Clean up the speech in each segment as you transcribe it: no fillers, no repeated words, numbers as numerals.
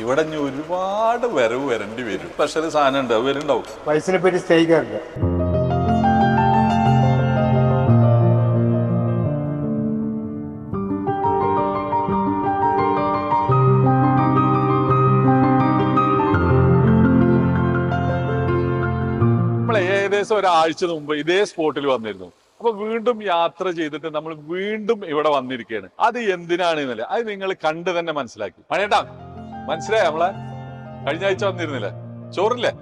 ഇവിടെ ഇനി ഒരുപാട് വരവ് വരേണ്ടി വരും. സ്പെഷ്യൽ സാധനം ഉണ്ട്, അത് വരുന്നുണ്ടാവും. പൈസനെ പറ്റി സ്നേഹിക്കാറില്ല. ഏകദേശം ഒരാഴ്ച മുമ്പ് ഇതേ സ്പോട്ടിൽ വന്നിരുന്നു. അപ്പൊ വീണ്ടും യാത്ര ചെയ്തിട്ട് നമ്മൾ വീണ്ടും ഇവിടെ വന്നിരിക്കുകയാണ്. അത് എന്തിനാണ് എന്നല്ലേ, അത് നിങ്ങൾ കണ്ടു തന്നെ മനസ്സിലാക്കി. മണിയേട്ടാ മനസ്സിലായി, നമ്മളെ കഴിഞ്ഞ ആഴ്ച വന്നിരുന്നില്ലേ, ചോറില്ലേ?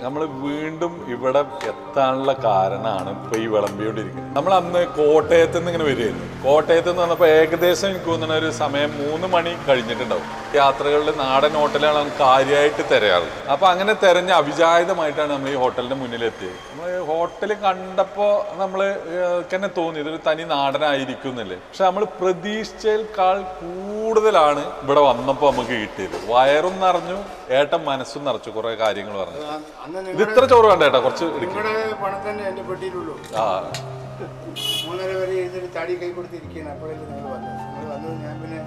നമ്മൾ വീണ്ടും ഇവിടെ എത്താനുള്ള കാരണമാണ് ഇപ്പൊ ഈ വിളമ്പിയോണ്ടിരിക്കുന്നത്. നമ്മൾ അന്ന് കോട്ടയത്ത് നിന്ന് ഇങ്ങനെ വരികയായിരുന്നു. കോട്ടയത്ത് നിന്ന് വന്നപ്പോൾ ഏകദേശം എനിക്ക് തോന്നുന്ന ഒരു സമയം 3 മണി കഴിഞ്ഞിട്ടുണ്ടാവും. യാത്രകളിൽ നാടൻ ഹോട്ടലുകളാണ് നമുക്ക് കാര്യമായിട്ട് തിരയാറ്. അപ്പൊ അങ്ങനെ തിരഞ്ഞ അവിചാരിതമായിട്ടാണ് നമ്മൾ ഈ ഹോട്ടലിന്റെ മുന്നിലെത്തിയത്. നമ്മൾ ഹോട്ടൽ കണ്ടപ്പോൾ നമ്മൾ തന്നെ തോന്നി ഇതൊരു തനി നാടനായിരിക്കും എന്നല്ലേ. പക്ഷെ നമ്മൾ പ്രതീക്ഷിച്ചേക്കാൾ കൂടുതലാണ് ഇവിടെ വന്നപ്പോൾ നമുക്ക് കിട്ടിയത്. വയറും നിറഞ്ഞു, ഏട്ടൻ മനസ്സും നിറച്ചു, കുറെ കാര്യങ്ങൾ പറഞ്ഞു. ഇത് ഇത്ര ചോറ് വേണ്ട ഏട്ടാ, കുറച്ച് പണം തന്നെ എന്റെ പെട്ടിയിലുള്ളൂ. ആ 3:30 വരെ എഴുതി താടി കൈ കൊടുത്തിരിക്കുകയാണ്. അപ്പോഴല്ലേ നിങ്ങൾ വന്നത്. ഞാൻ പിന്നെ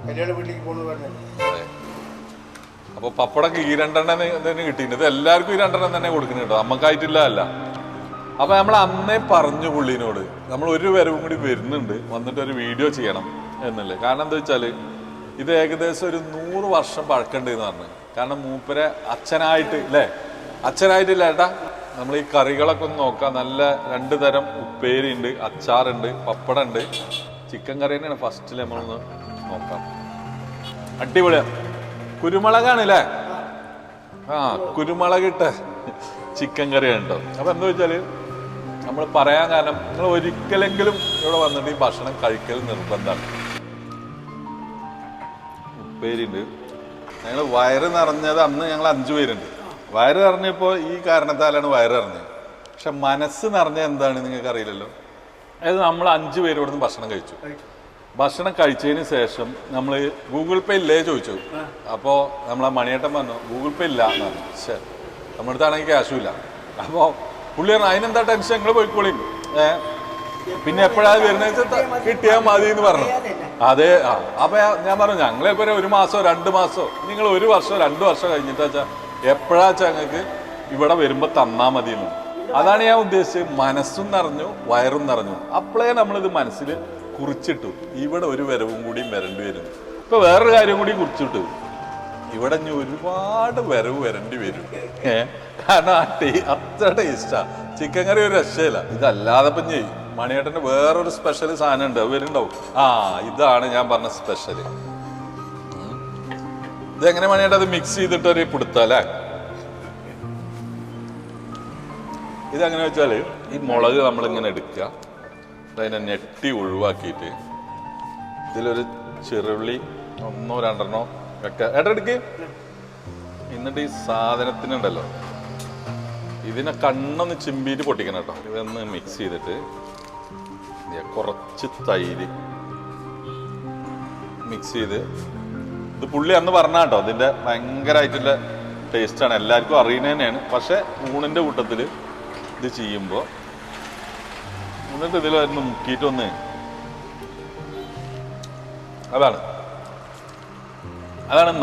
കല്യാണ വീട്ടിലേക്ക് പോകണമെന്ന് പറഞ്ഞത്. അപ്പൊ പപ്പടക്ക് ഈ 2 തന്നെ കിട്ടിയിട്ടുണ്ട്. ഇത് എല്ലാവർക്കും ഈ 2 തന്നെ കൊടുക്കുന്നത് കേട്ടോ, നമുക്കായിട്ടില്ല അല്ല. അപ്പൊ നമ്മൾ അന്നേ പറഞ്ഞു പുള്ളിനോട് നമ്മൾ ഒരു വരവും കൂടി വരുന്നുണ്ട്, വന്നിട്ട് ഒരു വീഡിയോ ചെയ്യണം എന്നല്ലേ. കാരണം എന്താ വെച്ചാല് ഇത് ഏകദേശം ഒരു 100 വർഷം പഴക്കണ്ട് എന്ന് പറഞ്ഞു. കാരണം മൂപ്പരെ അച്ഛനായിട്ട് അല്ലേ, അച്ഛനായിട്ടില്ല ഏട്ടാ. നമ്മൾ ഈ കറികളൊക്കെ ഒന്ന് നോക്കാം. നല്ല 2 തരം ഉപ്പേരി ഉണ്ട്, അച്ചാറുണ്ട്, പപ്പടം ഉണ്ട്. ചിക്കൻ കറി തന്നെയാണ് ഫസ്റ്റിൽ നമ്മളൊന്ന് നോക്കാം. അടിപൊളിയാണ്. കുരുമുളകാണ് അല്ലേ? ആ കുരുമുളകിട്ട ചിക്കൻ കറിയാണ് കേട്ടോ. അപ്പൊ എന്താ വെച്ചാല് നമ്മൾ പറയാൻ കാരണം നിങ്ങൾ ഒരിക്കലെങ്കിലും ഇവിടെ വന്നിട്ട് ഈ ഭക്ഷണം കഴിക്കൽ നിർബന്ധമാണ്. ഉപ്പേരി ഉണ്ട്. ഞങ്ങൾ വയറ് നിറഞ്ഞത് അന്ന് ഞങ്ങൾ 5 പേരുണ്ട്. വയറ് നിറഞ്ഞപ്പോൾ ഈ കാരണത്താലാണ് വയറ് നിറഞ്ഞത്. പക്ഷെ മനസ്സ് നിറഞ്ഞ എന്താണ് നിങ്ങൾക്ക് അറിയില്ലല്ലോ. അതായത് നമ്മൾ 5 പേര് ഇവിടുന്ന് ഭക്ഷണം കഴിച്ചു. ഭക്ഷണം കഴിച്ചതിന് ശേഷം നമ്മൾ ഗൂഗിൾ പേ ഇല്ലേ ചോദിച്ചു. അപ്പോൾ നമ്മളെ മണിയേട്ടൻ പറഞ്ഞു ഗൂഗിൾ പേ ഇല്ല എന്ന് പറഞ്ഞു. ശരി, നമ്മുടെ അടുത്താണെങ്കിൽ ക്യാഷും ഇല്ല. അപ്പോൾ പുള്ളി പറഞ്ഞു അതിനെന്താ ടെൻഷൻ, നിങ്ങൾ പോയിക്കോളി, പിന്നെ എപ്പോഴാണ് വരുന്നത് കിട്ടിയാൽ മതി എന്ന് പറഞ്ഞു. അതെ. അപ്പൊ ഞാൻ പറഞ്ഞു ഞങ്ങളെപ്പോലെ 1 മാസോ 2 മാസോ, നിങ്ങൾ 1 വർഷമോ 2 വർഷം കഴിഞ്ഞിട്ടാ വെച്ചാൽ എപ്പോഴാച്ചാ ഞങ്ങൾക്ക് ഇവിടെ വരുമ്പോ തന്നാ മതി എന്ന്. അതാണ് ഞാൻ ഉദ്ദേശിച്ചത്. മനസ്സും നിറഞ്ഞു, വയറും നിറഞ്ഞു. അപ്പോഴേ നമ്മളിത് മനസ്സിൽ കുറിച്ചിട്ടു, ഇവിടെ ഒരു വരവും കൂടിയും വരേണ്ടി വരുന്നു. ഇപ്പൊ വേറൊരു കാര്യം കൂടി കുറിച്ചിട്ടു, ഇവിടെ ഇനി ഒരുപാട് വരവ് വരേണ്ടി വരും. കാരണം അത്ര ടേസ്റ്റാ. ചിക്കൻ കറി ഒരു രക്ഷയില്ല. ഇതല്ലാതെ ഇപ്പം മണിയേട്ടന് വേറൊരു സ്പെഷ്യൽ സാധനം ഉണ്ട്, അത് വരുന്നുണ്ടാവും. ആ ഇതാണ് ഞാൻ പറഞ്ഞ സ്പെഷ്യല്. ഇതെങ്ങനെ മണിയേട്ട അത് മിക്സ് ചെയ്തിട്ട് ഒരു പിടുത്തല്ലേ. ഇതെങ്ങനെ വെച്ചാല് ഈ മുളക് നമ്മളിങ്ങനെ എടുക്കുക, അതിനെ നെട്ടി ഒഴിവാക്കിയിട്ട് ഇതിലൊരു ചെറുള്ളി 1 2 ഒക്കെ ഏട്ടെടുക്ക്. എന്നിട്ട് ഈ സാധനത്തിനുണ്ടല്ലോ ഇതിനെ കണ്ണൊന്ന് ചിമ്പിയിട്ട് പൊട്ടിക്കണം കേട്ടോ. ഇതൊന്ന് മിക്സ് ചെയ്തിട്ട് കുറച്ച് തൈര് മിക്സ് ചെയ്ത്, ഇത് പുള്ളി അന്ന് പറഞ്ഞ കേട്ടോ, ഇതിന്റെ ഭയങ്കരമായിട്ടുള്ള ടേസ്റ്റാണ്, എല്ലാവർക്കും അറിയുന്നത് തന്നെയാണ്. പക്ഷെ ഊണിന്റെ കൂട്ടത്തിൽ ഇത് ചെയ്യുമ്പോൾ എന്നിട്ട് ഇതിലൊന്ന് മുക്കിയിട്ടൊന്ന്, അതാണ്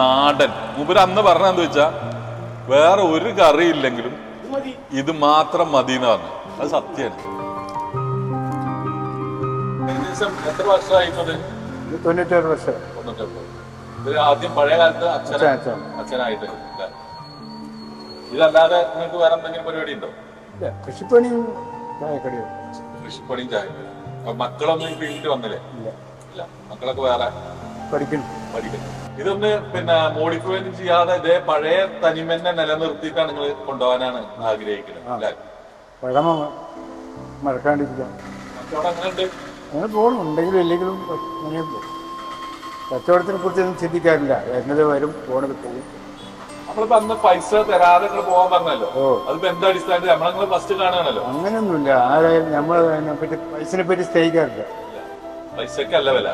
നാടൻ. മൂപ്പര് അന്ന് പറഞ്ഞതെന്ന് വെച്ചാൽ വേറെ ഒരു കറി ഇല്ലെങ്കിലും ഇത് മാത്രം മതി എന്ന് പറഞ്ഞു. അത് സത്യമാണ്. ഏകദേശം എത്ര വർഷമായിട്ടത്? 96 വർഷം. ഇത് ആദ്യം പഴയ കാലത്ത് അച്ഛനായിട്ട്. ഇതല്ലാതെ നിങ്ങൾക്ക് വേറെ എന്തെങ്കിലും പരിപാടി ഉണ്ടോ? കൃഷിപ്പണിയും ചായക്കടിയും. കൃഷിപ്പണിയും ചായ. മക്കളൊന്നും ഈ ഫീൽഡിൽ വന്നില്ലേ? ഇല്ല. മക്കളൊക്കെ വേറെ പഠിക്കുന്നു. ഇതൊന്ന് പിന്നെ മോഡിഫൈ ചെയ്യാതെ ഇതേ പഴയ തനിമന്നെ നിലനിർത്തിയിട്ടാണ് നിങ്ങൾ കൊണ്ടുപോകാനാണ് ആഗ്രഹിക്കുന്നത് അല്ലേ? പഴമ മറക്കാണ്ടിരിക്കാം. കച്ചവടം അങ്ങനെയുണ്ട്. അങ്ങനെ പോകണം, ഉണ്ടെങ്കിലും ഇല്ലെങ്കിലും അങ്ങനെ കച്ചവടത്തിനെ കുറിച്ചൊന്നും ചിന്തിക്കാറില്ല. വരുന്നത് വരും, പോണത് പോകും. നമ്മളിപ്പോ അന്ന് പൈസ തരാതെ നിങ്ങൾ പോകാൻ പറഞ്ഞല്ലോ, അതിപ്പോ എന്താ അടിസ്ഥാനത്തിൽ നമ്മളെ ഫസ്റ്റ് കാണുകയാണല്ലോ. അങ്ങനെയൊന്നുമില്ല. ആരായാലും നമ്മൾ പൈസനെ പറ്റി സ്നേഹിക്കാറില്ല. പൈസക്കല്ല വില.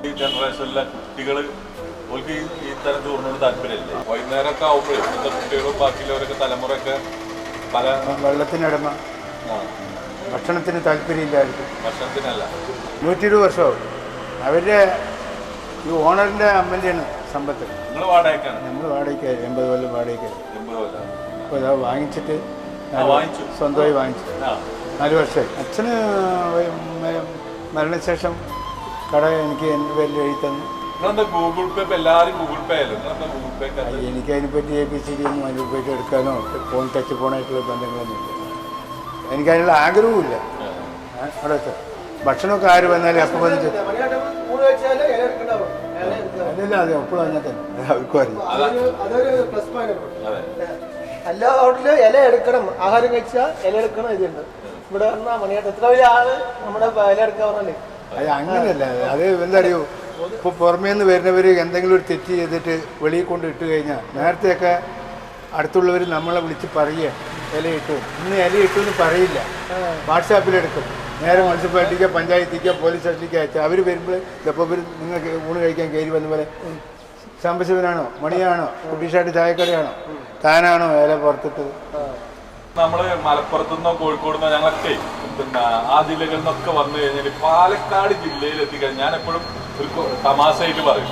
ഈ ജനറേഷനിലെ കുട്ടികള് ഓൾക്ക് ഈ തരം ചോറിനോട് താല്പര്യമില്ല. വൈകുന്നേരമൊക്കെ ആവുമ്പോഴേ ഇന്നത്തെ കുട്ടികളും ബാക്കിയുള്ളവരൊക്കെ തലമുറയൊക്കെ പല വെള്ളത്തിനടമ, ഭക്ഷണത്തിന് താല്പര്യമില്ലായിരിക്കും. ഭക്ഷണത്തിനല്ല. 120 വർഷമാവും. അവരുടെ ഈ ഓണറിന്റെ അമ്മൻ്റെയാണ് സമ്പത്ത്. നിങ്ങൾ വാടകയ്ക്കാണ്? നമ്മൾ വാടകയ്ക്കായി 80 കൊല്ലം വാടകയ്ക്കായി. 80 കൊല്ലം. അപ്പോൾ ഇതാ വാങ്ങിച്ചിട്ട് വാങ്ങിച്ചു, സ്വന്തമായി വാങ്ങിച്ചു. 4 വർഷമായി. അച്ഛന് മരണശേഷം കട എനിക്ക് എൻ്റെ പേരിൽ എഴുതി തന്നു. ഗൂഗിൾ പേ? എല്ലാവരും ഗൂഗിൾ പേ ആയാലും ഗൂഗിൾ പേ? എനിക്ക് അതിനെപ്പറ്റി ABCD ഒന്നും അതിൽ പോയിട്ട് എടുക്കാനോ ഫോൺ ടച്ച് ഫോണായിട്ടുള്ള ബന്ധങ്ങളൊന്നും ഇല്ല. എനിക്കതിനുള്ള ആഗ്രഹവുമില്ല. അവിടെ ഭക്ഷണമൊക്കെ ആര് വന്നാലും അപ്പം വന്നിട്ട് അല്ലല്ല, അതെ എപ്പോഴും അങ്ങനെ തന്നെ അവർക്കും അറിയാം. എല്ലാ ഹോട്ടലിലും ഇല എടുക്കണം, ആഹാരം കഴിച്ചാൽ ഇല എടുക്കണം. ഇതുണ്ട് ഇവിടെ വന്നാൽ മണിയായിട്ട് എത്ര വലിയ ആള് നമ്മുടെ ഇല എടുക്കാൻ പറഞ്ഞല്ലേ. അത് അങ്ങനെയല്ല, അത് എന്താ അറിയോ, ഇപ്പോൾ പുറമേ നിന്ന് വരുന്നവർ എന്തെങ്കിലും ഒരു തെറ്റ് ചെയ്തിട്ട് വെളിയിൽ കൊണ്ട് ഇട്ട് കഴിഞ്ഞാൽ നേരത്തെയൊക്കെ അടുത്തുള്ളവർ നമ്മളെ വിളിച്ച് പറയുക ഇലയിട്ടു, ഇന്ന് ഇലയിട്ടു എന്ന് പറയില്ല, വാട്സാപ്പിലെടുക്കും. നേരെ മുനിസിപ്പാലിറ്റിക്കോ പഞ്ചായത്തിക്കോ പോലീസ് സ്റ്റേഷനിലേക്ക് അയച്ചാൽ അവർ വരുമ്പോൾ ഇതപ്പോൾ ഇവർ നിങ്ങൾക്ക് ഊണ് കഴിക്കാൻ കയറി വന്ന പോലെ സാമ്പശിവനാണോ, മണിയാണോ, കുട്ടീഷായിട്ട് ചായക്കടയാണോ, താനാണോ ഇല പുറത്തിട്ടത്. നമ്മള് മലപ്പുറത്തുനിന്നോ കോഴിക്കോടുന്നോ ഞങ്ങളൊക്കെ പിന്നെ ആ ജില്ലകളിൽ നിന്നൊക്കെ വന്നു കഴിഞ്ഞാൽ പാലക്കാട് ജില്ലയിൽ എത്തിക്കഴിഞ്ഞാൽ ഞാൻ എപ്പോഴും ഒരു തമാശയായിട്ട് പറയും,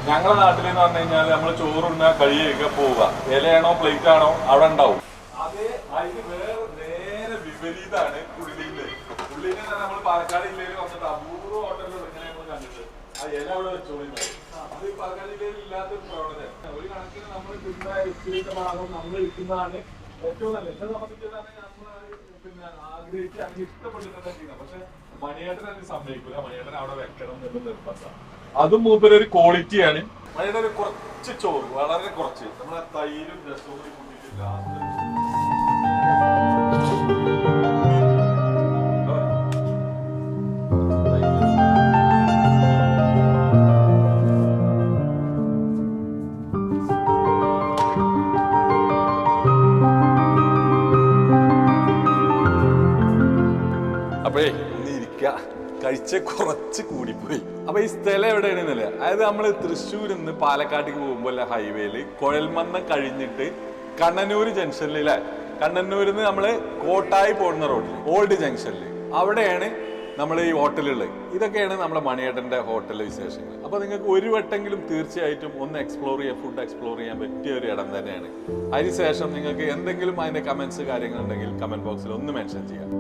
ഞങ്ങളുടെ നാട്ടിൽ എന്ന് പറഞ്ഞു കഴിഞ്ഞാൽ നമ്മൾ ചോറുണ്ണ കഴിയുക പോവുക, ഇലയാണോ പ്ലേറ്റ് ആണോ അവിടെ ഉണ്ടാവും. അതേ അതിന് നേരെ വിപരീതമാണ് ഉള്ളിയില്. ഉള്ളിയിൽ നമ്മൾ പാലക്കാട് ജില്ലയിൽ വന്നിട്ട് അപൂർവ ഹോട്ടലുകൾ ഇങ്ങനെ നമ്മൾ കണ്ടിട്ട് ആ ഇല അവിടെ വെച്ചോളിക്കുന്നത്. അത് പാലക്കാട് ജില്ലയിൽ ഇല്ലാത്തൊരു പ്രവണത. ഒരു കണക്കിന് നമ്മൾ കിട്ടുന്ന ഭാഗം നമ്മൾ കിട്ടുന്നതാണ് ഏറ്റവും നല്ല. എന്നെ സംബന്ധിച്ചിട്ടാണെങ്കിൽ നമ്മൾ പിന്നെ ആഗ്രഹിച്ച് അങ്ങനെ ഇഷ്ടപ്പെട്ടിട്ടാണ് ചെയ്യുന്നത്. പക്ഷെ മണിയേട്ടൻ അതിന് സമ്മതിക്കില്ല. മണിയേട്ടൻ അവിടെ വെക്കണം എന്നുള്ള നിർബന്ധം. അതും മൂപ്പര് ഒരു ക്വാളിറ്റിയാണ്. മണിയേട്ടൻ ഒരു കുറച്ച് ചോറ്, വളരെ കുറച്ച്, നമ്മളെ തൈരും രസവും കൂടി കൂട്ടിയിട്ടില്ല. അപ്പോഴേ ഒന്ന് ഇരിക്കുക, കഴിച്ച കുറച്ച് കൂടിപ്പോയി. അപ്പൊ ഈ സ്ഥലം എവിടെയാണെന്നല്ലേ, അതായത് നമ്മൾ തൃശ്ശൂരിൽ നിന്ന് പാലക്കാട്ടേക്ക് പോകുമ്പോൾ ഹൈവേയിൽ കുഴൽമന്നം കഴിഞ്ഞിട്ട് കണ്ണന്നൂർ ജംഗ്ഷനിൽ അല്ലേ, കണ്ണന്നൂരിൽ നിന്ന് നമ്മൾ കോട്ടായി പോകുന്ന റോഡിൽ ഓൾഡ് ജംഗ്ഷനിൽ അവിടെയാണ് നമ്മൾ ഈ ഹോട്ടലുള്ളത്. ഇതൊക്കെയാണ് നമ്മുടെ മണിയേട്ടൻ്റെ ഹോട്ടൽ വിശേഷങ്ങൾ. അപ്പോൾ നിങ്ങൾക്ക് ഒരു വട്ടെങ്കിലും തീർച്ചയായിട്ടും ഒന്ന് എക്സ്പ്ലോർ ചെയ്യാൻ, ഫുഡ് എക്സ്പ്ലോർ ചെയ്യാൻ പറ്റിയ ഒരു ഇടം തന്നെയാണ്. അതിനുശേഷം നിങ്ങൾക്ക് എന്തെങ്കിലും അതിൻ്റെ കമൻസ് കാര്യങ്ങളുണ്ടെങ്കിൽ കമൻറ്റ് ബോക്സിൽ ഒന്ന് മെൻഷൻ ചെയ്യാം.